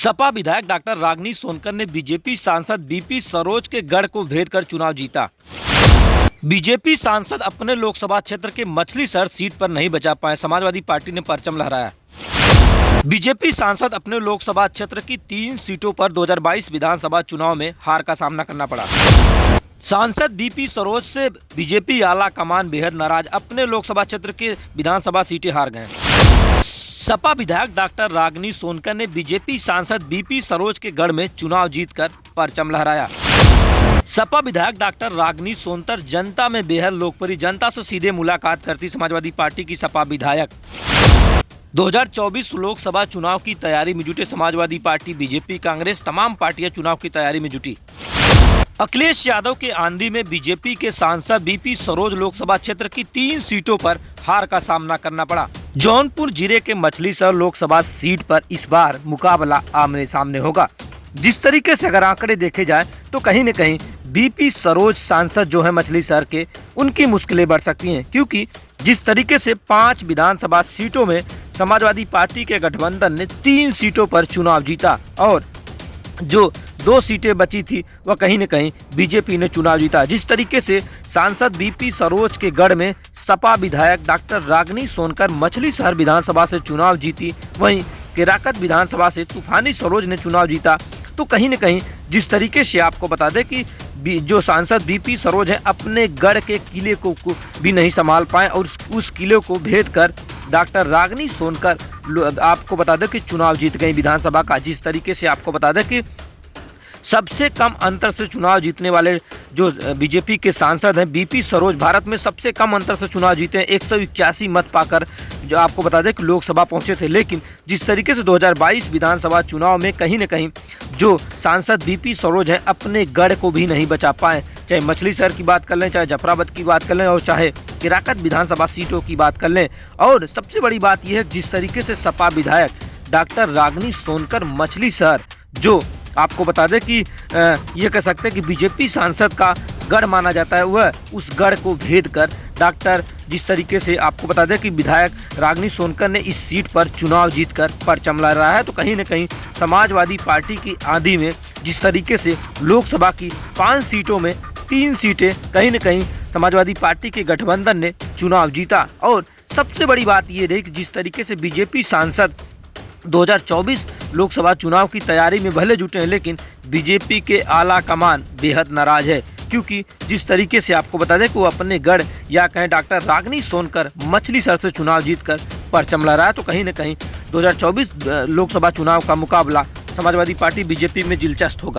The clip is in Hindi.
सपा विधायक डॉक्टर रागिनी सोनकर ने बीजेपी सांसद बीपी सरोज के गढ़ को भेद कर चुनाव जीता। बीजेपी सांसद अपने लोकसभा क्षेत्र के मछलीशहर सीट पर नहीं बचा पाए, समाजवादी पार्टी ने परचम लहराया। बीजेपी सांसद अपने लोकसभा क्षेत्र की 3 सीटों पर 2022 विधानसभा चुनाव में हार का सामना करना पड़ा। सांसद बीपी सरोज से बीजेपी आला कमान बेहद नाराज, अपने लोकसभा क्षेत्र के विधानसभा सीटें हार गए। सपा विधायक डॉक्टर रागिनी सोनकर ने बीजेपी सांसद बीपी सरोज के गढ़ में चुनाव जीतकर परचम लहराया। सपा विधायक डॉक्टर रागिनी सोनकर जनता में बेहद लोकप्रिय, जनता से सीधे मुलाकात करती समाजवादी पार्टी की सपा विधायक 2024 लोकसभा चुनाव की तैयारी में जुटे समाजवादी पार्टी, बीजेपी, कांग्रेस तमाम पार्टियां चुनाव की तैयारी में जुटी। अखिलेश यादव के आंधी में बीजेपी के सांसद बीपी सरोज लोकसभा क्षेत्र की 3 सीटों पर हार का सामना करना पड़ा। जौनपुर जिले के मछलीशहर लोकसभा सीट पर इस बार मुकाबला आमने सामने होगा। जिस तरीके से अगर आंकड़े देखे जाए तो कहीं न कहीं बीपी सरोज सांसद जो है मछलीशहर के, उनकी मुश्किलें बढ़ सकती हैं, क्योंकि जिस तरीके से 5 विधानसभा सीटों में समाजवादी पार्टी के गठबंधन ने 3 सीटों पर चुनाव जीता और जो 2 सीटें बची थी वह कहीं न कहीं बीजेपी ने चुनाव जीता। जिस तरीके से सांसद बीपी सरोज के गढ़ में सपा विधायक डॉक्टर रागिनी सोनकर मछलीशहर विधानसभा से चुनाव जीती, वहीं केराकत विधानसभा से तूफानी सरोज ने चुनाव जीता। तो कहीं न कहीं जिस तरीके से आपको बता दें कि जो सांसद बीपी सरोज है अपने गढ़ के किले को भी नहीं संभाल पाए और उस किले को भेद कर डॉक्टर रागिनी सोनकर आपको बता दें कि चुनाव जीत गई विधानसभा का। जिस तरीके से आपको बता दें कि सबसे कम अंतर से चुनाव जीतने वाले जो बीजेपी के सांसद हैं बीपी सरोज, भारत में सबसे कम अंतर से चुनाव जीते हैं, 181 मत पाकर जो आपको बता दें कि लोकसभा पहुंचे थे। लेकिन जिस तरीके से 2022 विधानसभा चुनाव में कहीं न कहीं जो सांसद बीपी सरोज हैं अपने गढ़ को भी नहीं बचा पाए, चाहे मछलीशहर की बात कर लें, चाहे जफराबाद की बात कर लें और चाहे केराकत विधानसभा सीटों की बात कर लें। और सबसे बड़ी बात यह है जिस तरीके से सपा विधायक डॉक्टर रागिनी सोनकर मछलीशहर, जो आपको बता दें कि ये कह सकते हैं कि बीजेपी सांसद का गढ़ माना जाता है, वह उस गढ़ को भेद कर डॉक्टर जिस तरीके से आपको बता दें कि विधायक रागिनी सोनकर ने इस सीट पर चुनाव जीतकर परचम लहरा रहा है। तो कहीं न कहीं समाजवादी पार्टी की आंधी में जिस तरीके से लोकसभा की 5 सीटों में 3 सीटें कहीं न कहीं समाजवादी पार्टी के गठबंधन ने चुनाव जीता। और सबसे बड़ी बात ये रही कि जिस तरीके से बीजेपी सांसद 2024 लोकसभा चुनाव की तैयारी में भले जुटे हैं, लेकिन बीजेपी के आला कमान बेहद नाराज है, क्योंकि जिस तरीके से आपको बता दें कि वो अपने गढ़ या कहें डॉक्टर रागिनी सोनकर मछलीशहर से चुनाव जीतकर परचम लहराया। तो कहीं न कहीं 2024 लोकसभा चुनाव का मुकाबला समाजवादी पार्टी बीजेपी में दिलचस्प होगा।